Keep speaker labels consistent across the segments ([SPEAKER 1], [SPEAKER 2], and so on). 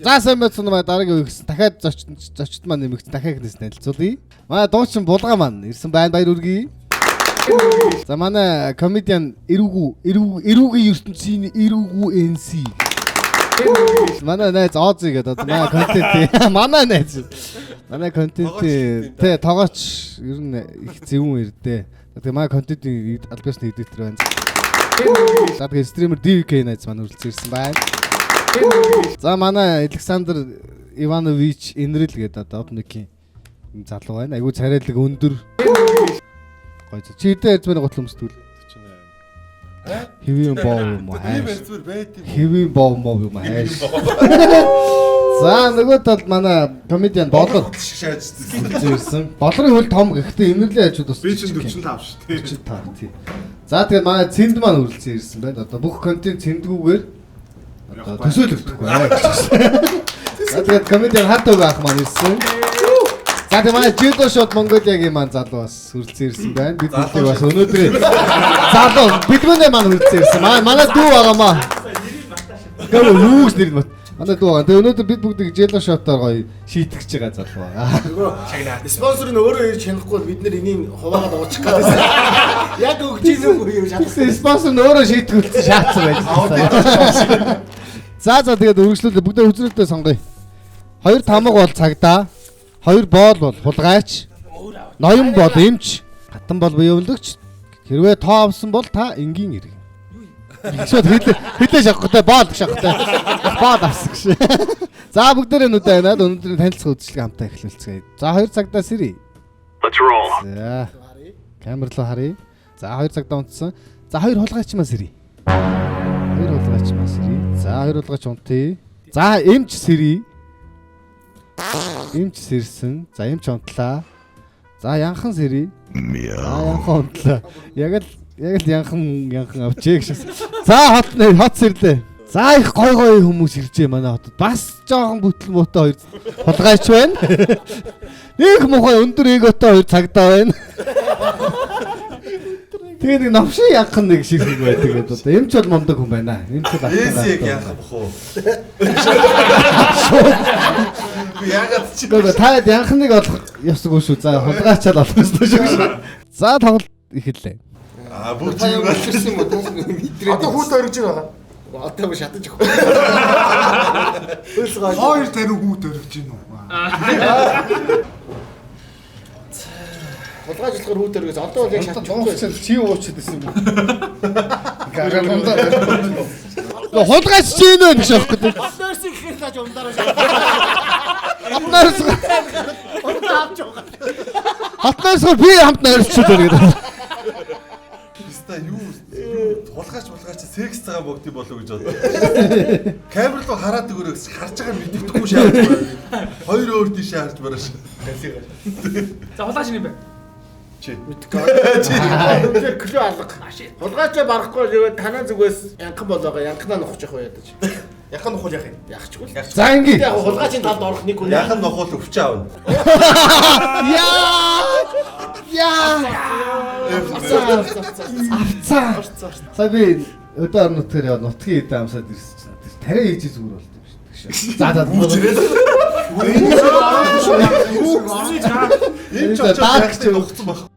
[SPEAKER 1] За сайн байцсан маа дараагийн үе гэсэн дахиад зочд маань нэмэгдсэн дахиад нэгс танилцуулъя. Манай дуучин булгаа маань ирсэн байна, баяр үргэе. За манай комедиан эрүүгийн ертөнцийн эрүүгүү NC. Манай найз Оззи гэдэг манай контент манай найз. Манай контент тэ тоогооч ер нь их зөвүүн ирдээ. Тэгээ манай контентын албасны эдитер байна. За тэгээ стример DVK найз маань үргэлж ирсэн байна. За манай Александр Иванович Энрэл гэдэг одоо Опникийн залуу байна. Айгу царайлаг өндөр. Гоё. Чи хэдэн ярьж байна готлон өмсдгөл. 48. Хэвийн боо юм уу? Хэвийн боо юм уу? За нөгөө талд манай комедиан Болор ирсэн. Болорын хөл том гэхдээ Энрэлийн ажууд бас
[SPEAKER 2] би чинь 45 шүү дээ.
[SPEAKER 1] 45 тий. За тэгээ манай Цэнд маань үргэлжлэн ирсэн байна. Одоо бүх контент Цэндгүүгээр одоо төсөөлөгдөхгүй аа гэж. За тэгээд комедиан хатаг ах маань ирсэн. За тэгээд манай Judo Shot Mongolia-гийн маань залуу бас үргэлжлэн ирсэн байна. Бид бүлэг бас өнөөдөр залуу бидгүнээ маань үргэлжлэн ирсэн. Манай дүү байгаамаа. Гэнэ юус нэр нь манай дүү байгаа. Тэгээд өнөөдөр бид бүгд Judo Shot-оор гоё шийтгэж байгаа залуу байгаа.
[SPEAKER 3] Спонсор нь өөрөө ирж чадахгүй бид нэр энийг хуваагаад уучих гэсэн. Яг өгч ийгүй юм шатсан.
[SPEAKER 1] Спонсор нь өөрөө шийтгэүүлсэн шаацсан байж. За тэгээд үргэлжлүүлээ бүгдээ хүзрэлдээ сонгоё. 2 тамга бол цагдаа, 2 боол бол хулгайч, ноён бол эмч, хатан бол буйвлагч. Хэрвээ тоо авсан бол та энгийн иргэн. Шууд хэлээ шахахтай боол шахахтай. Боол авсан гэж. За бүгдээрээ нүдэ байна. Өнөөдрийн танилцах үйлчлэг хамтаа эхлүүлцгээе. За 2 цагдаа сэрий.
[SPEAKER 4] Let's roll.
[SPEAKER 1] За камер руу харъя. За 2 цагдаа унтсан. За 2 хулгайч маань сэрий. 2 хулгайч маань сэрий. За 2 хулгайч унтъя. За эмч сэрий. Эмч сэрсэн. За эмч унтлаа. За янхан сэрий. За янхан унтлаа. Яг л янхан авчээ гэж. За хот сэрлээ. За их гой хүмүүс иржээ манай хотод. Бас жоохон бүтлэн муутай 2 хулгайч байна. Нэг мохой өндөр эготой 2 цагдаа байна. Тэгээд нэг навшин янхан нэг ширхэг байдаг гэдэг. Одоо эмч бол мундаг хүн байна. Эмч бол
[SPEAKER 2] яг янхан бах уу. Ягаад ч
[SPEAKER 1] гоо та янхныг олох ёсгүй шүү. За хулгайчаал олох ёстой шүү. За тоглолт эхэллээ.
[SPEAKER 2] Бүр тийм
[SPEAKER 3] болчихсон юм уу? Одоо хүүт өргөж байгаа. Одоо шатаж өгөх.
[SPEAKER 2] хоёр тариу хүүт өргөж гин үү?
[SPEAKER 3] Хулгайчлахаар хүүт өргөж одоо бол яг шатаж
[SPEAKER 1] өгөх. Чи уучаад байсан юм. Хулгайч чи нэ гэж аахгүй.
[SPEAKER 3] Хатнаас ихээр тааж умдаараа шатаж.
[SPEAKER 1] Хатнаас
[SPEAKER 3] авч байгаа.
[SPEAKER 1] хатнаас би хамт нойрчод байна.
[SPEAKER 2] Юу хулгайч секс цагаан богд болов гэж бодлоо. Камер руу хараад өгөрөөс харж байгаа мэддэхгүй шаардлагагүй. Хоёр өөр тийшээ харж бараш.
[SPEAKER 4] За хулгайч юм бэ?
[SPEAKER 2] Чи
[SPEAKER 3] Мэдгүй. Клүү алга. Хулгайчаа барахгүй л танаа зүгээс янхан болоогоо янхнаа нухаж явах яа дэж.
[SPEAKER 2] яхан нухул яах юм?
[SPEAKER 3] Яахчгүй.
[SPEAKER 1] За ингэ.
[SPEAKER 3] Яг хулгайчийн талд орох нэг хүн.
[SPEAKER 2] Яхан нухул өвчөө аавна.
[SPEAKER 1] Яа. Авцаа. За би өдөр орнотгоор нутгийн эдэ амсаад ирсэн чинь тариа хийж зүгээр болт юм шүү. За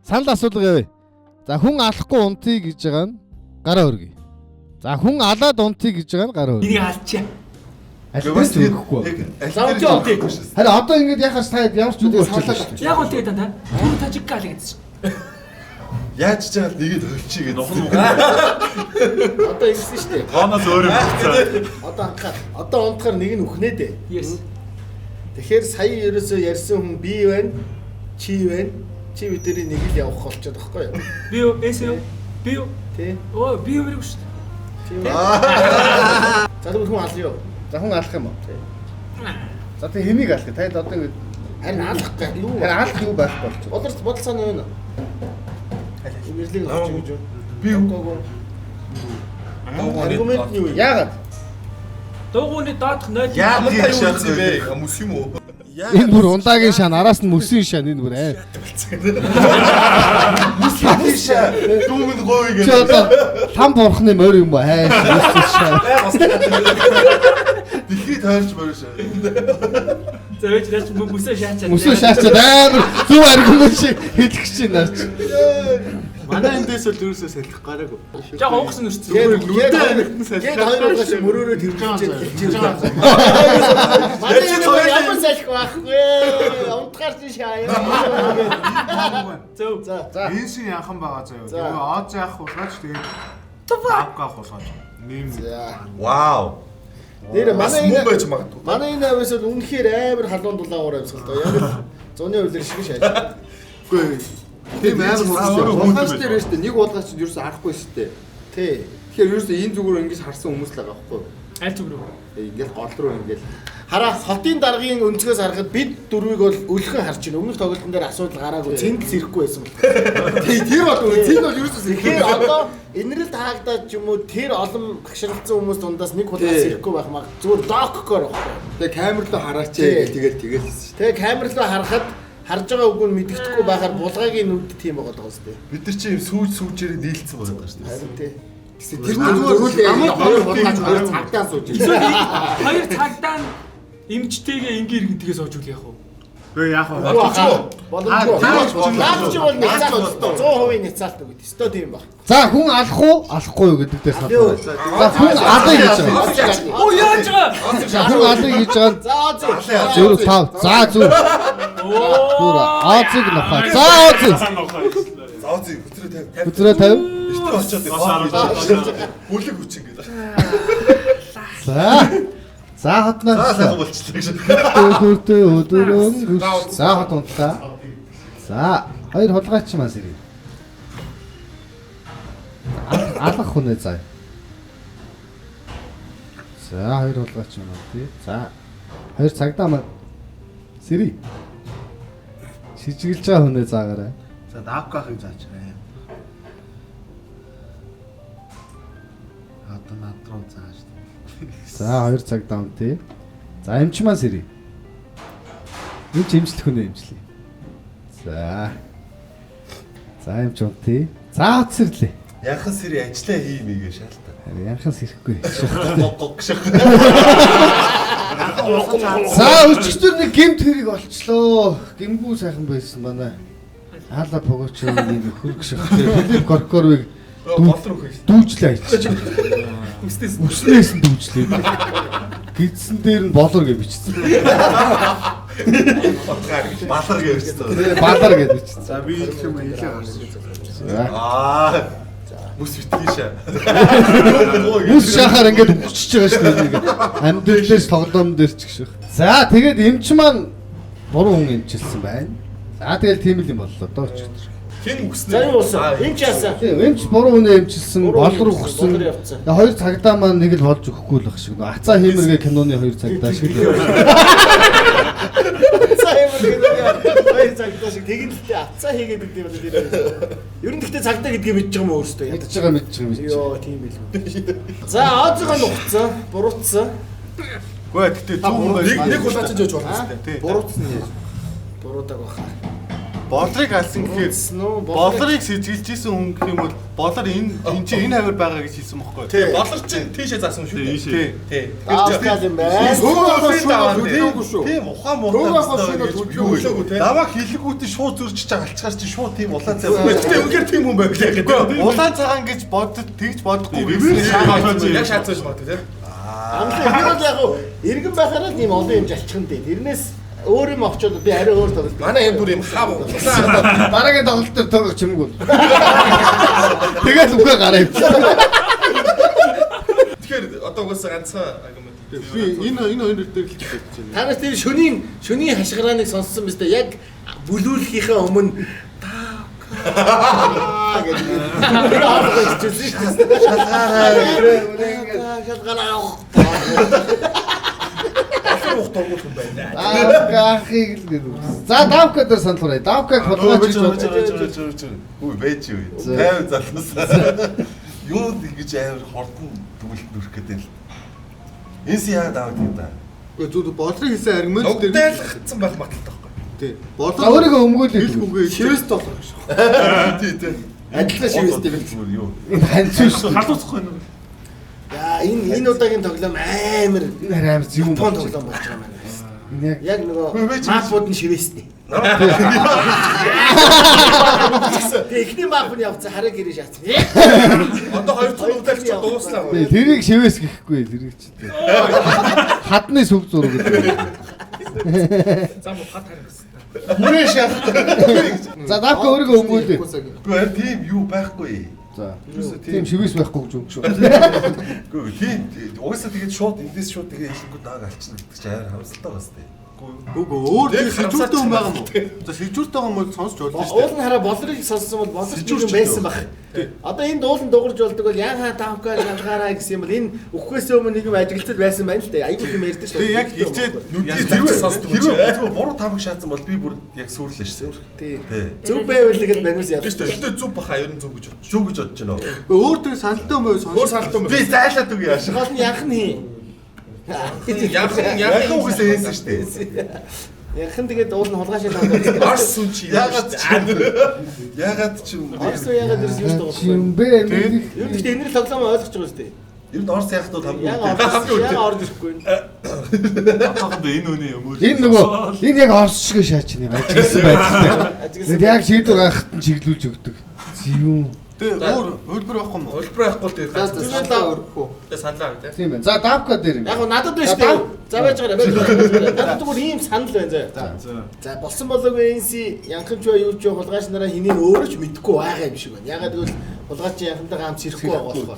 [SPEAKER 1] санал асуулга явъя. За хүн алахгүй унтъя гэж байгаа нь гараа өргөе. За хүн алаад унтъя гэж байгаа нь гараа өргөе.
[SPEAKER 4] Энийг алчаа.
[SPEAKER 1] Албас өгөхгүй. Харин одоо ингэж яхаж та ямар ч үгүй болчихлоо.
[SPEAKER 4] Яг үнтэй та. Түр тажиг гал гэсэн.
[SPEAKER 2] Яаж ч яагаад нэгэд хөвчий гэдэг.
[SPEAKER 3] Одоо ингэсэн шүү дээ.
[SPEAKER 2] Тоноос өөр юм байна.
[SPEAKER 3] Одоо анхаа. Одоо унтахаар нэг нь үхнэ дээ.
[SPEAKER 4] Yes.
[SPEAKER 3] Тэгэхээр сая ерөөсөө ярьсан хүн би байна. Чи байна. Чи бидний нэг л явах болчиход байхгүй юу?
[SPEAKER 4] Би юу? Эс юу? Би юу?
[SPEAKER 3] Тэ.
[SPEAKER 4] Оо би юу шүү дээ.
[SPEAKER 3] Чи юу? За тэгвэл хүн аль юу?
[SPEAKER 1] За хүн алах юм уу? За тэг хэнийг алах? Таад одоо ингэ
[SPEAKER 3] Харин алах гэх юу?
[SPEAKER 1] харин алах юу байх болчих.
[SPEAKER 3] Бодол санаа юу нэ? Имэрлэг авч гэж юу?
[SPEAKER 2] Би юу?
[SPEAKER 3] Аргумент нь юу?
[SPEAKER 1] Яагаад?
[SPEAKER 4] Дуугууны доодох 0.
[SPEAKER 2] Яагаад тийм шац юм бэ? Хүмүүс юм уу?
[SPEAKER 1] Энэ бүр ундагийн шан, араас нь мөсийн шан энэ бүр аа.
[SPEAKER 2] Тийш дүүмэн гойг
[SPEAKER 1] Чи одоо там бурхны морь юм уу? Хайш мөсийн шан.
[SPEAKER 2] Дэлхий тойрч бориш.
[SPEAKER 4] За ээж наач мөсөө шаачаад.
[SPEAKER 1] Мөсөө шаачаад амар зөв аргумент шиг хэлэх чинь наач.
[SPEAKER 3] Манай эндээс л юусоо салхих гараагүй.
[SPEAKER 4] Яг онгосон нүрсэн.
[SPEAKER 3] Тэгээд хоёроос мөрөөрөө тэржиж байгаа. Манай энэ ямар салхих байхгүй. Унтгаар чинь шаая.
[SPEAKER 4] Зөв.
[SPEAKER 3] За.
[SPEAKER 5] Энэ шиг яхан байгаа заяа. Тэгээ ооз яах усаач тэгээд тавгаах усаач. Нэм.
[SPEAKER 2] Вау.
[SPEAKER 3] Нэр манай
[SPEAKER 2] муу
[SPEAKER 3] энэ
[SPEAKER 2] байж магадгүй.
[SPEAKER 3] манай энэ авьяас бол үнэхээр амар халуун дулаагаар амьсгал тоо. Яг зуны үйлэр шиг шааж.
[SPEAKER 5] Үгүй. Тийм амар
[SPEAKER 2] өөрөө
[SPEAKER 5] болгооч дээр шүү дээ. Нэг болгооч ч ерөөсөө харахгүй шүү дээ.
[SPEAKER 3] Тий.
[SPEAKER 5] Тэгэхээр ерөөсөө энэ зүгээр ингэж харсан хүмүүс л байгаа байхгүй юу?
[SPEAKER 4] Аль зүг рүү.
[SPEAKER 5] Ингээл гол руу ингээл.
[SPEAKER 3] Хараа хотын даргын өнцгөөс харахад бид дөрвийг бол өлхөн харж байна. Өмнөх тоглолтын дээр асуудал гараагүй. Цэнгэл ирэхгүй байсан бол.
[SPEAKER 5] Тэр бол цэng бол ерөөсөө
[SPEAKER 3] Тэгэхээр одоо энэрэл таагдаад ч юм уу тэр олон гашралцсан хүмүүс дундаас нэг хулгаас ирэхгүй байх маа. Зүгээр доккоор байхгүй.
[SPEAKER 5] Тэгээ камер руу хараач тэгэл хэлсэн шүү.
[SPEAKER 3] Тэгээ камер руу харахад харж байгаа үгүй нь мэддэхгүй байхаар булгаагийн нүд тийм байгаа даа зү.
[SPEAKER 2] Бид нар чи сүүжээрээ дийлцсэн байгаа шүү дээ.
[SPEAKER 3] Харин тий.
[SPEAKER 5] Тэр зүгээр хоёр болгооч хоёр цагтаа сууж ирсэн.
[SPEAKER 4] Хоёр цагдаа эмчтэйгээ ингээр гэдгээс оожгүй яах вэ?
[SPEAKER 5] Гээ яах вэ?
[SPEAKER 3] Боломжгүй. Наач бол нэцаалт 100% нэцаалт өгöd. Өстой тийм баг.
[SPEAKER 1] За хүн алах уу, алахгүй юу гэдэг дээр салбар. За хүн алах гэж байгаа.
[SPEAKER 4] Оо яаж байгаа?
[SPEAKER 1] За хүн алах гэж байгаа.
[SPEAKER 3] За
[SPEAKER 1] Зүр 5. За зүр. Зүр Аазыг нохоо. За Ааз.
[SPEAKER 2] Заоцыг хөтрөө 50.
[SPEAKER 1] Хөтрөө 50.
[SPEAKER 2] Битүү очоод бүлэг хүч ингээд.
[SPEAKER 1] За. За хотноо.
[SPEAKER 2] За сайн болчихлоо гэж.
[SPEAKER 1] Хөөртөө өдөрөн. За хот унтлаа. За хоёр хулгайч мас ирээ. Алах хүнээ заа. За хоёр хулгайч маа тий. За хоёр цагдаа маа сэрий. Шижиглж байгаа хүнээ заагаарай.
[SPEAKER 5] За давкахыг зааж байна. Одоо над руу зааж.
[SPEAKER 1] За хоёр цагдаа маа тий. За эмч маа сэрий. Эмч эмчлэх хүнээ эмчлэе. За. За эмч унтий. За хот сэрлээ.
[SPEAKER 2] Яхан сэрий ажиллаа хиймийгээ шаалтаа.
[SPEAKER 1] Янхан сэрэхгүй.
[SPEAKER 2] Гогших.
[SPEAKER 1] За өчтөр нэг гемт хэрэг олчлоо. Гэмгүү сайхан байсан манай. Хаала богоч нэг хөргөш. Филип Коркоровыг
[SPEAKER 2] Бол руу хөөс.
[SPEAKER 1] дүүжлээ аяч. Үснээс нь дүүжлээ. Гидсэн дээр нь болор гэж бичсэн.
[SPEAKER 2] Балар гэж хэлсэн.
[SPEAKER 1] Балар гэж бичсэн.
[SPEAKER 5] За би их юм хэлээ гарсан.
[SPEAKER 2] Аа. Мус битгийшээ.
[SPEAKER 1] Үс шахаар ингээд өчөж байгаа шүү дээ. Амьдрал дээрс тоглоом дээр ч гэх шиг. За тэгээд эмч маань буруу хүн эмчилсэн байна. За тэгэл тийм л юм боллоо доо ч өчтөр.
[SPEAKER 2] Хин үгснэ.
[SPEAKER 3] За юу болсон? Энд ч яасан.
[SPEAKER 1] Эмч буруу хүн эмчилсэн, бол руу
[SPEAKER 3] Болор
[SPEAKER 1] өгсөн.
[SPEAKER 3] явцсан.
[SPEAKER 1] Тэгээ хоёр цагдаа маань нэг л болж өгөхгүй л баг шиг. Ацаа хиймэргээ киноны хоёр цагдаа шиг.
[SPEAKER 3] Цаа юм гэдэг. Хоёр цагтаа шиг тэгэнэлтэй авцаа хийгээд гэдэг юм дээр. Ер нь гэхдээ цагтаа гэдгийг мэдж байгаа мó өөртөө.
[SPEAKER 1] Мэдж байгаа.
[SPEAKER 3] Йоо тийм билгүй. За Аазгаа нухацсан, буруутсан.
[SPEAKER 2] Гэхдээ тэгтээ түүхэн байж
[SPEAKER 5] Нэг хулгайч жиж болох шүү дээ. Тий.
[SPEAKER 3] Буруутсан нэ. Буруудаг баха.
[SPEAKER 5] Болрыг алсан гэхээр болрыг сэжилжсэн хүн гэх юм бол болор энэ чи энэ хавар байгаа гэж хэлсэн бохоггүй.
[SPEAKER 2] Тий, болор чинь тийшээ заасан шүү дээ. Тий.
[SPEAKER 3] Аазгаа юм байна.
[SPEAKER 2] Тийм ухаан муухай. Намаа хилэгүүтээ шууд зөрчиж байгаа алчгаар чи шууд тийм улаан цай. Гэхдээ үнээр тийм хүн байглаа гэдэг.
[SPEAKER 5] Улаан цагаан гэж бодод тэгж бодохгүй.
[SPEAKER 2] Яг шаацж магадгүй тийм.
[SPEAKER 3] Амлаа би бол яг иргэн байхаараа тийм олон юм жалчихсан дээ. Тэрнээс өөр юм авчоод би арай өөр тоглолт.
[SPEAKER 2] Манай энэ бүр юм хав.
[SPEAKER 1] Дараагийн тоглолт дээр тоглох чимгүй. Тэгээд үгээ гараа ивчихсан.
[SPEAKER 2] Тэгэхээр одоо угаасаа ганцхан аргумент.
[SPEAKER 5] Би энэ хоёр дээр л хэлж байна.
[SPEAKER 3] Танаас тэр шөнийн хашгирааныг сонссон биз дээ. Яг бүлүүлэхийнхээ өмнө
[SPEAKER 1] Гаахыг л гэдэг. За давка дээр саналраа. Давкаг хулгайч гэж
[SPEAKER 2] Үгүй байж юу. 50 залуусаа. Юу ингэж амар хордон дүгэлт нүрх гэдэг л. Энс яагаад аваад юм да?
[SPEAKER 5] Гэхдээ зүг болрыг хийсэн аргумент дээр
[SPEAKER 2] Угтайлгцсан байх магадлалтай байхгүй.
[SPEAKER 5] тий.
[SPEAKER 1] өөрийгөө өмгөөлөх.
[SPEAKER 5] Хэлгүүгээ
[SPEAKER 3] шивэст болох гэж.
[SPEAKER 2] Тий, тий.
[SPEAKER 3] Адилхан шивэст юм.
[SPEAKER 2] Юу?
[SPEAKER 1] Энэ ханцуу шүү.
[SPEAKER 4] Халууцах байна уу?
[SPEAKER 3] Яа энэ удаагийн тоглоом амар
[SPEAKER 1] амар юм
[SPEAKER 3] тон тоглоом болж байгаа юм байна. Яг нөгөө мапууд нь шивээсний. Эхний мап нь явцсан хараа гэрээ шаацсан.
[SPEAKER 2] Одоо 2 цаг удaalч дууслаа.
[SPEAKER 1] Тэрийг шивээс гэхгүй тэрийг ч. Хадны сүв зураг гэдэг.
[SPEAKER 4] За муу хат харах гэсэн.
[SPEAKER 2] Бүрээ шаах.
[SPEAKER 1] За давка өөрийгөө өнгөөлөө.
[SPEAKER 2] Үгүй харин тийм юу байхгүй.
[SPEAKER 1] За. Тийм шивээс байхгүй гэж үг шүү.
[SPEAKER 2] Үгүй тийм угаасаа тэгээд шууд эндээс шууд тэгээд хэлэнгүүд дааг алчна гэдэг чинь амар хамсалтай бас тийм.
[SPEAKER 5] Үгүй өөр сэжүүртэй хүн байгаа юм уу? За сэжүүртэй байгаа юм бол сонсч болно шүү дээ.
[SPEAKER 3] Уулын хараа болрыг сонссон бол болрыг юм байсан баг. Одоо энэ дуулан дуурж болдог бол яхаа тавка галгаараа гэсэн юм бол энэ өгөхөөс өмнө нэг юм ажиглцэл байсан байна л дээ. Айгуу юм ярьдэн шүү.
[SPEAKER 5] Тэгээ яг хилчээд
[SPEAKER 2] Тэрвээ сонсдог. Тэрвээ буруу тавг шаацсан бол би бүр яг сүрлээ шээ.
[SPEAKER 3] Тий. Зөв байвал тэгээд манус яа.
[SPEAKER 2] Гэтэ зөв баха ер нь зөв гэж бодож байна.
[SPEAKER 5] өөр тэр саналтай юм уу сонсч.
[SPEAKER 2] Өөр саналтай юм. Би зайлаад үг яаш.
[SPEAKER 3] Гол нь янхан хий.
[SPEAKER 2] Яхан үгээс хэлсэн шүү дээ.
[SPEAKER 3] Янхан тэгээд уул нь хулгайшаа тавдаг.
[SPEAKER 2] Арс сүн чи ягаад ч юм.
[SPEAKER 3] Арс ягаад ирсэн юм шүү дээ.
[SPEAKER 1] Юм бэ?
[SPEAKER 3] Юу гэхдээ энэ тоглоом ойлгож байгаа шүү дээ.
[SPEAKER 2] Ер нь Орос яхад бол
[SPEAKER 3] Яг орж ирэхгүй.
[SPEAKER 2] Хахад энэ үний юм уу?
[SPEAKER 1] Энэ нөгөө энэ яг орс шиг шаачны ажигласан байдаг. Тэгээд яг шийдвэр гаргахад нь чиглүүлж өгдөг. Юм.
[SPEAKER 5] Тэгээ өөр хөлбөр байхгүй юм уу?
[SPEAKER 2] Хөлбөр байхгүй л тэгээд
[SPEAKER 3] Саналаа өргөхгүй.
[SPEAKER 4] Саналаа тий.
[SPEAKER 1] Тийм байна. За давка дээр юм.
[SPEAKER 3] Яг нь надад байна шүү дээ. За байж байгаа. Надад бүр ийм санал байна заа. За болсон болоогүй энси янхамч бай юу ч хулгайч нараа хинээ өөрөө ч мэдэхгүй байгаа юм шиг байна. Ягаад гэвэл хулгайч янхамтайгаа хамт ирэхгүй байгаа болохоор.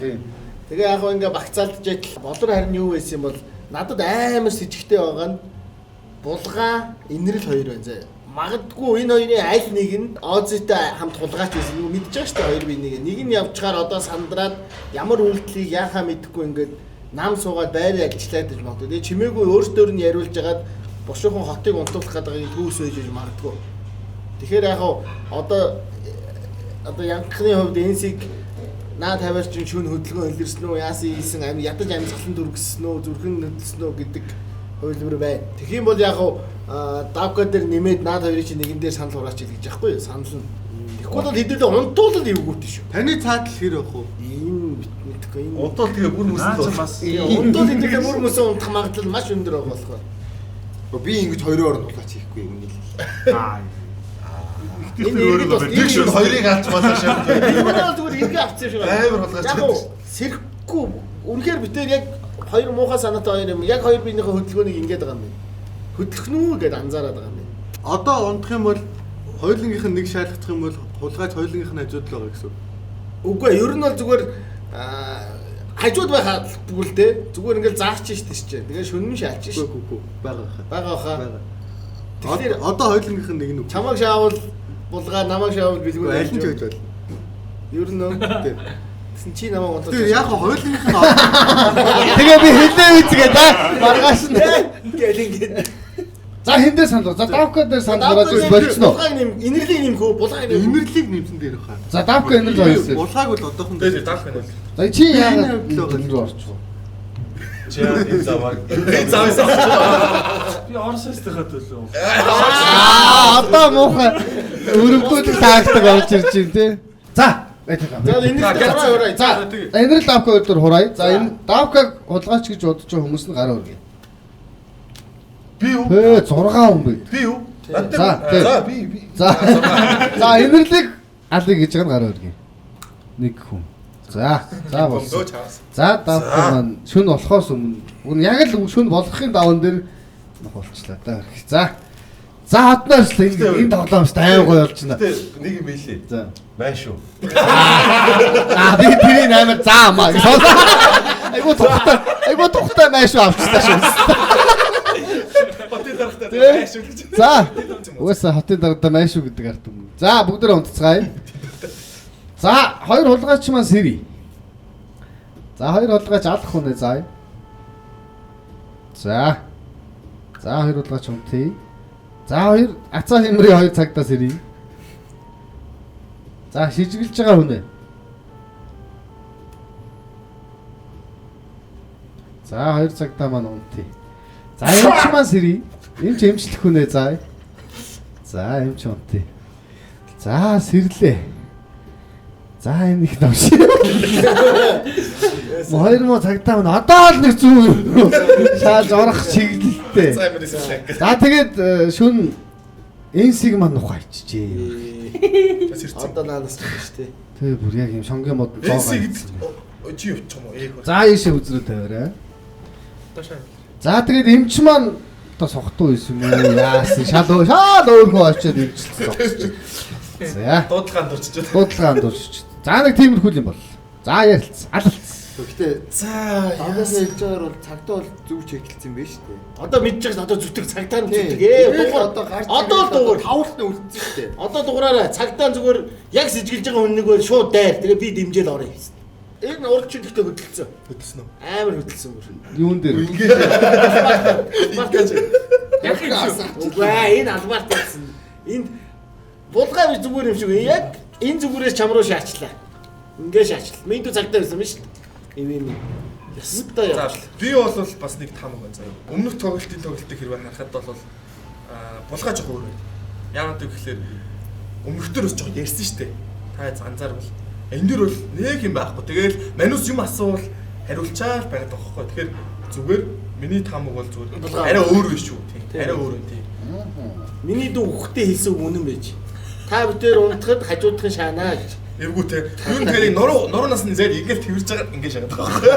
[SPEAKER 3] Тэгээ яг ингээ багцаалдж идэл болор харин юу байсан юм бол надад амар с ิจ гтэй байгаа нь булгаа инрэл хоёр байна заа. Магадгүй энэ хоёрын аль нэг нь Озитай хамт хулгайч байсан. Юу мэдж байгаа шүү дээ хоёр бинийг. Нэг нь явчихаар одоо сандраад ямар үйлдэлийг яахаа мэдэхгүй ингээд нам суугаад байраа ажиллаад гэж магадгүй. Тэгээ чимээгүй өөртөө нь яриулж хагаад бушуухан хотыг унтуулах гэдэг түүс байж магадгүй. Тэгэхээр яг одоо янхны хувьд энсиг наад тавиар чинь шүн хөдөлгөөн илэрсэн үү яасан ийсэн ядаж амьсгалан дүргсэн үү зүрхэн нөтлсөн үү гэдэг хувилбар байна. Тэгэх юм бол яг давка дээр нэмээд наад хоёрын чинь нэгэн дээр санал хураач гэж яахгүй санал нь. Тэгэхгүй бол хэдүүлээ унтуулал эвгүүт шүү.
[SPEAKER 5] Таны цаадал хэр явах вэ?
[SPEAKER 3] Ийм мэдхгүй энэ.
[SPEAKER 2] Унтуул тэгээ бүр мөсөнд
[SPEAKER 4] бас
[SPEAKER 3] Унтуул хэдүүлээ бүр мөсөө унтах магадлал маш өндөр байгаа болохоор.
[SPEAKER 6] Би ингэж хоёрын оронд улаач хийхгүй юм нэг.
[SPEAKER 2] Тэг шүү хоёрыг алж болоо шээ.
[SPEAKER 3] Энэ бол зүгээр ингээ авцсан шүү.
[SPEAKER 2] Амар болгооч.
[SPEAKER 3] Яг сэрхгүй үнэхээр битээр яг хоёр муухай санаатай хоёр юм. Яг хоёр биенийхээ хөдөлгөөнийг ингээд байгаа юм. Хөдлөхнүү гэдээ анзаараад байгаа юм.
[SPEAKER 5] Одоо унтах юм бол хоёулынгийнх нь нэг шаардлагах юм бол хулгайч хоёулынгийнх нь хажууд л байгаа гэсэн үг.
[SPEAKER 3] Үгүй ээ, ер нь бол зүгээр хажууд байхад бүгд л дээ. Зүгээр ингээл заарч штэ шүү. Тэгээ шөнөн шаалч шүү.
[SPEAKER 5] Үгүй байгаа хаа.
[SPEAKER 3] Байгаа хаа.
[SPEAKER 5] Тэгэхээр одоо хоёулынгийнх нь нэг нь үг.
[SPEAKER 3] Чамаг шаавал булгаа, намайг шаавал бэлгүй.
[SPEAKER 5] Аль нь ч байж болно.
[SPEAKER 3] Ер нь үү. Тэсэн чи намайг унтаж.
[SPEAKER 5] Тэгээ яг хоёулынгийнх нь
[SPEAKER 1] Тэгээ би хэлээ үзгээд маргааш нь.
[SPEAKER 3] Гэл ингээд.
[SPEAKER 1] За хиндээ санал. За давка дээр санал гараад болчихно.
[SPEAKER 3] Булгааг нэм, инэрлийг нэмхүү, булгааг нэм.
[SPEAKER 5] инэрлийг нэмсэн дээр хаа.
[SPEAKER 1] За давка инэрл хоёрсоо.
[SPEAKER 5] Булгааг бол одоохон
[SPEAKER 4] дээ даах байна.
[SPEAKER 1] За чи яагаад инэрл орчих вэ?
[SPEAKER 2] Чи энэ завар. Энэ заваас авчих.
[SPEAKER 4] Би Оростой хат төлөө.
[SPEAKER 1] Одоо муухай өрөвдөлт таагдаг орж ирж байна те. За
[SPEAKER 3] За инэрлийг хураа.
[SPEAKER 1] За инэрл давка өөр хураа. За энэ давкаг хулгайч гэж бодож байгаа хүмүүс нь гараа өргөе.
[SPEAKER 2] Би юу?
[SPEAKER 1] 6 хүн байд.
[SPEAKER 2] Би юу?
[SPEAKER 1] За
[SPEAKER 2] би.
[SPEAKER 1] За инэрлийг алыг гэж байгаа гараа өргөе. Нэг хүн. За болсон. За давка маань шүн болохоос өмнө яг л шүн болохын даван дээр болчихлаа да. За хатнаас л энэ тоглоомс айн гоё болж байна.
[SPEAKER 2] Нэг юм хэлээ.
[SPEAKER 1] За
[SPEAKER 2] Май шүү.
[SPEAKER 1] би тэрийн амар заамаа. Айгуу тухтай маш авчихсан шүү.
[SPEAKER 2] Хотын дарагтай май шүү гэж.
[SPEAKER 1] За угаасаа хотын дарагтай май шүү гэдэг ард юм. За бүгдээ унтцгаая. За хоёр хулгайч маань сэрий. За хоёр хулгайч алах хүнээ заа. За хоёр хулгайч унтъя. За хоёр ацаа хэмрээ хоёр цагтаа сэрий. За шижиглж байгаа хүнээ. За 2 цагтаа маань унтъя. За эмч маань сэрий. Эмч эмчлэх хүнээ заа. За эмч унтъя. За сэрлээ. За энэ их навш. Хоёр муу цагтаа мань одоо л нэг зүг шааж орох чиглэлтэй.
[SPEAKER 2] За юм эсвэл.
[SPEAKER 1] За тэгээд шүн энсиг маань ухайчжээ.
[SPEAKER 3] Одоо наанаас ч биш тий.
[SPEAKER 1] Тэгээ бүр яг юм шонгийн мод
[SPEAKER 2] Энсиг чи явчих юм уу?
[SPEAKER 1] За ийшээ үзрүү тавиарай.
[SPEAKER 2] Ташаа.
[SPEAKER 1] За тэгээд эмч маань одоо сохтуу байсан юм уу? Яасан шал өөрхөө очиод эмчилсэн. За
[SPEAKER 2] Дуудлагаанд орчиж.
[SPEAKER 1] дуудлагаанд дурч. За нэг тиймэрхүү юм бол. За ярилцсан. Алалцсан.
[SPEAKER 6] Гэхдээ
[SPEAKER 2] За
[SPEAKER 6] Ангаас хэлж байгаагаар бол цагтаа бол зөв чиглэлсэн юм байна шүү дээ.
[SPEAKER 3] Одоо мэдж байгаа одоо зүтг цагтаа нь зүтг.
[SPEAKER 6] Одоо гарч
[SPEAKER 3] Одоо дугаар
[SPEAKER 6] тавлтны үлдсэн шүү дээ.
[SPEAKER 3] Одоо дугаараа цагтаа зүгээр яг сэжгэлж байгаа хүн нэг бол шууд дайр. Тэгээ би дэмжээл орё гэсэн. Энэ нь урд чинь ихтэй хөдөлсөн.
[SPEAKER 2] хөдөлсөн үү?
[SPEAKER 3] Амар хөдөлсөн бүр.
[SPEAKER 1] Юун дээр?
[SPEAKER 4] Яг юм шүү.
[SPEAKER 3] Үгүй энэ албарт байсан. Энд булгаа зүгээр юм шиг яг энэ зүгээрээс чам руу шаачлаа. Ингээ шаачлаа. Минь дүү цагтаа байсан юм шүү дээ. Эвэн. Ястай
[SPEAKER 2] За
[SPEAKER 3] явж.
[SPEAKER 2] би бол бас нэг таамаг байна заяа. Өмнөх тоглолтын хэрвээ харахад бол булгаа жоох өөр байна. Яагаад гэвэл өмнөхдөр бас жоох ярьсан шүү дээ. Та анзаарвал энэ дэр бол нэг юм байхгүй. Тэгэл манус юм асуувал хариулчаал байгаад байгаа байхгүй. Тэгэхээр зүгээр миний таамаг бол зүгээр арай өөр биш шүү. Арай өөр юм тийм.
[SPEAKER 3] Миний дүү хүүхдээ хэлсэн үнэн байж. Та бүдээр унтахад хажуудахын шаанаа гэж.
[SPEAKER 2] Эвгүүтэй. Юу нэрийг нуруу насны зэр ингээл тэрж байгаа ингээд шагаад байгаа байхгүй.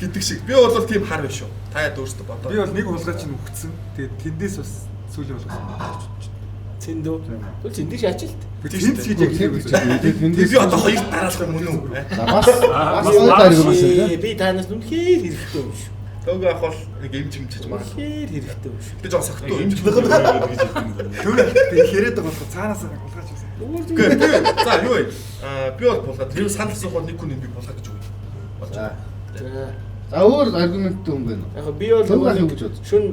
[SPEAKER 2] Гэдэг шиг. Би бол тийм хар биш шүү. Та яд өөртөө бодоо.
[SPEAKER 5] Би бол нэг хулгай чинь өгцсөн. Тэгээд тэндээс бас сүүлийн болгосон.
[SPEAKER 3] Цэндөө. Тэгвэл цэндээ шаачилт.
[SPEAKER 5] Тэнд хийж яг
[SPEAKER 2] Би одоо хоёр дараалах юм уу?
[SPEAKER 1] За бас өөр юм байна.
[SPEAKER 3] Би танаас үнэхээр хэрэгтэй юм шүү.
[SPEAKER 2] Төгөө ах бол нэг эмчимчиж маа.
[SPEAKER 3] Үнэхээр хэрэгтэй юм шүү.
[SPEAKER 2] Би жоо сахтуу эмч.
[SPEAKER 5] тэр яриад байгаа болохоор цаанаас хулгай ч гэсэн.
[SPEAKER 2] За юу вэ? Би бол булгаа. Тэр санал асуухад нэг хүн би булгаа гэж үг. Болж
[SPEAKER 1] За.
[SPEAKER 2] байгаа.
[SPEAKER 1] За өөр аргументтэй юм байна.
[SPEAKER 3] Яг би бол
[SPEAKER 1] Төгөө ах юу гэж бодож?
[SPEAKER 3] шүн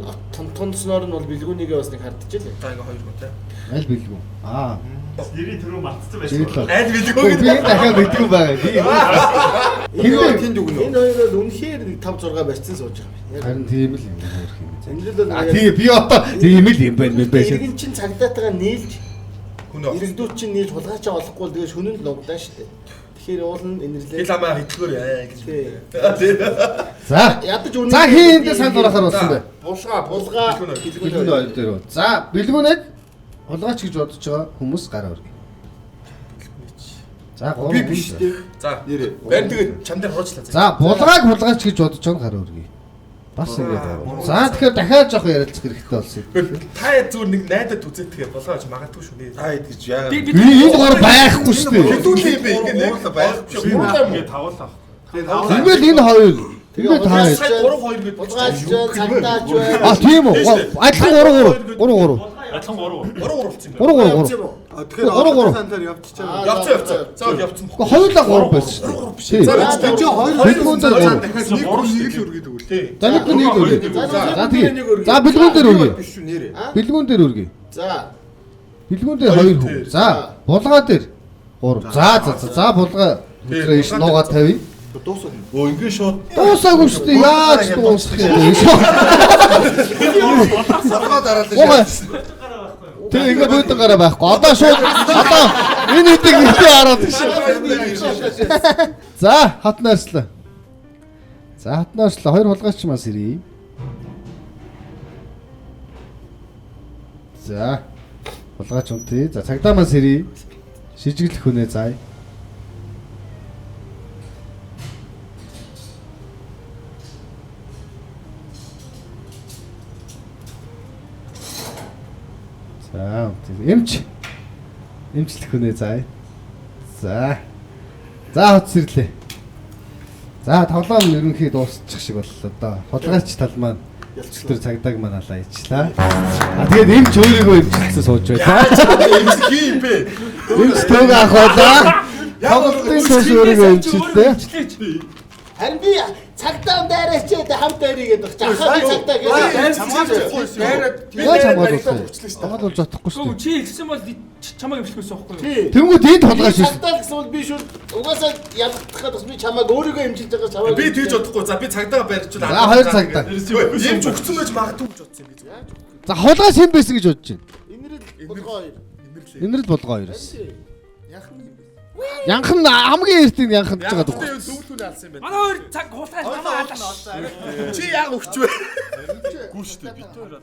[SPEAKER 3] тонцноор нь бол бэлгүүнийгээ бас нэг хардчихлээ.
[SPEAKER 2] За ингээ хоёр хүн те.
[SPEAKER 1] Аль бэлгүү? Аа.
[SPEAKER 7] Нэрийн төрөө мартсан байсан.
[SPEAKER 1] Жиглээ.
[SPEAKER 2] Аль билгүй
[SPEAKER 1] Би
[SPEAKER 2] гэдэг.
[SPEAKER 1] дахиад мэдгүй байгаа. Би
[SPEAKER 6] Хинбэ тэнд өгнө.
[SPEAKER 3] Энэ хоёр бол үнэхээр 5 6 барьцсан сууж байгаа юм.
[SPEAKER 1] харин тийм л юм хөөх юм.
[SPEAKER 3] Энд л
[SPEAKER 1] А тийм би одоо тийм л юм байна мэн байж.
[SPEAKER 3] иргэн чин цагдаатайгаа нийлж
[SPEAKER 2] Хүн оо.
[SPEAKER 3] иргэдүүд чин нийлж хулгайчаа олохгүй л тэгээ шөнөнд логдоо штэ. Тэгэхээр уул нь инэрлээ.
[SPEAKER 2] Би ламаа хитгэөр яа гэж.
[SPEAKER 3] Тий.
[SPEAKER 1] За.
[SPEAKER 3] Ядаж үнэ.
[SPEAKER 1] За хийндээ санал урахаар болсон бэ.
[SPEAKER 3] Булгаа
[SPEAKER 1] Бэлгүүн хоёр дээр. За бэлгүүнэг хулгайч гэж бодож байгаа хүмүүс гараа өргөе. За
[SPEAKER 6] Би биш дээ.
[SPEAKER 2] За.
[SPEAKER 6] Нэрээ.
[SPEAKER 2] Бэр тэгээд чам дээр хуруучлаа.
[SPEAKER 1] За булгааг хулгайч гэж бодож байгаа гараа өргөе. Бас ингэ байна. За тэгэхээр дахиад жоох ярилцах хэрэгтэй болсон.
[SPEAKER 2] Та зүгээр нэг найдад үзээд тэгээ булгаач магадгүй шүү нэ.
[SPEAKER 6] Аа идэж яа.
[SPEAKER 4] Би
[SPEAKER 1] Энэ гор байхгүй шүү дээ.
[SPEAKER 2] Хэдүүлээ би ингээ нэг байхгүй шүү.
[SPEAKER 7] Ингээд тавуулах.
[SPEAKER 1] Тэгэл энэ хоёр. Тэгээд та хоёр.
[SPEAKER 2] 3 2 гэж
[SPEAKER 3] булгаач цагдаач бай.
[SPEAKER 1] А тийм үү? Адилхан 3 3.
[SPEAKER 7] Адилхан 3.
[SPEAKER 2] 3 болсон юм.
[SPEAKER 1] 3.
[SPEAKER 5] Тэгэхээр
[SPEAKER 1] Гурав, гурав.
[SPEAKER 5] саналаар явчихчаа.
[SPEAKER 2] Явцсан. За явцсан.
[SPEAKER 1] Гэхдээ хоёулаа 3 байсан шүү дээ.
[SPEAKER 2] За
[SPEAKER 1] Тийм.
[SPEAKER 2] би
[SPEAKER 5] Чи хоёр
[SPEAKER 1] Бэлгүүн дээр
[SPEAKER 5] дахиад
[SPEAKER 1] гурав.
[SPEAKER 5] нэг хүн нэг л өргөдөг үү?
[SPEAKER 2] тий.
[SPEAKER 1] За нэг нэг өргөе. За тийм. За бэлгүүн дээр өргөе.
[SPEAKER 6] Биш шүү нэрээ.
[SPEAKER 1] Бэлгүүн дээр өргөе.
[SPEAKER 3] За.
[SPEAKER 1] Бэлгүүн дээр 2 хүн. За булгаа дээр 3. За булгаа үтрээш нуугаа тавья.
[SPEAKER 6] Дуусах.
[SPEAKER 2] Өө ингээ шууд
[SPEAKER 1] Дуусаагүй шүү дээ. Яаж дуусах юм бэ?
[SPEAKER 6] Саргаа дараалал
[SPEAKER 1] Угаа. Тэг ингээ бөөдөн гараа байхгүй. Одоо шууд одоо энэ хэдийг нэгтэй хараад шүү. За хатнаарслаа. За хатнаарслаа. Хоёр хулгайч мас ирээ. За хулгайч унтъя. За цагдаа мас ирээ. Шижиглэх хүнээ заа. За эмч эмчлэх хүнээ заа. За. За хоц сэрлээ. За тоглоом ерөнхий дуусчих шиг боллоо доо. Хулгайч тал маань ялцлтэр цагдааг маань алаа ичлаа. А тэгээд эмч өөрийгөө эмчлсэн сууж байлаа.
[SPEAKER 2] эмч хий бэ.
[SPEAKER 1] Эмч төг ах болоо. Тоглолтын тус өөрийгөө эмчлээ.
[SPEAKER 3] Харин би цагдаа дайраач хамт дайрыгээд баг. Ахаа цагдаа гэж.
[SPEAKER 1] Яаж хамгаалуулсан? Хамгаалуулж чадахгүй шүү дээ.
[SPEAKER 4] Чи хэлсэн бол чамайг эмчлэхээс байхгүй юу?
[SPEAKER 3] Тий.
[SPEAKER 1] Тэнгүүд энд хулгайч шүү.
[SPEAKER 3] Цагдаа гэсэн бол би шууд угаасаа ялгахад бас би чамайг өөрийгөө эмчилж байгаа чамайг.
[SPEAKER 2] Би тэгж бодохгүй. За би цагдаа барьчихвал.
[SPEAKER 1] За хоёр цагдаа.
[SPEAKER 2] Эмч өгсөн байж магадгүй гэж бодсон юм би зүгээр.
[SPEAKER 1] За хулгайч хэн байсан гэж бодож байна?
[SPEAKER 3] Инэрэл булгаа хоёр.
[SPEAKER 1] Энэрл булгаа хоёроос.
[SPEAKER 3] Яах юм бэ?
[SPEAKER 1] Янхан хамгийн эртний янханд ч байгаа дөх.
[SPEAKER 2] Дөвлүүний алсан юм байна.
[SPEAKER 4] Манай хоёр цаг хугацаа намаа алаш.
[SPEAKER 2] Чи яг өгч вэ?
[SPEAKER 5] Гүү штэ бит.